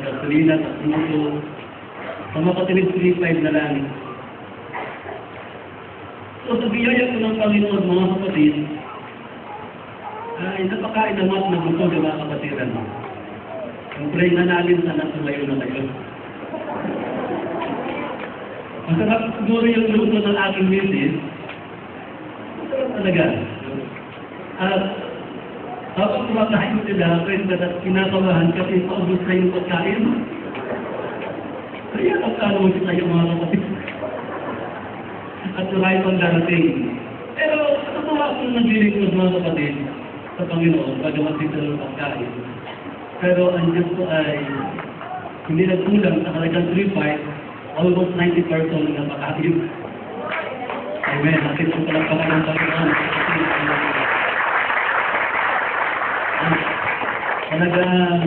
gasolina, tatluto. Sa mga kapatid, 3-5 na lang. So sa biyaya po ng Panginoon, mga kapatid, ay napakain naman na gusto ng mga kapatiran. Ang pray na namin, sana tumayo na kayo. Masarap siguro yung luto ng aking misis. Masarap talaga. At habang kumakain sila, pwede na kinakabahan kasi paubos na yung pagkain. Kaya pagkano mo tayo mga kapatid. At marami pang darating. Pero natuwa akong naglilingkod mga kapatid sa Panginoon, pagawa dito ng pagkain. Pero ang Diyos ko ay hindi nagkulang sa kalagang 3-5, almost 90 person na pakain. Amen. Natin ang palagpakan ng Panginoon. Talagang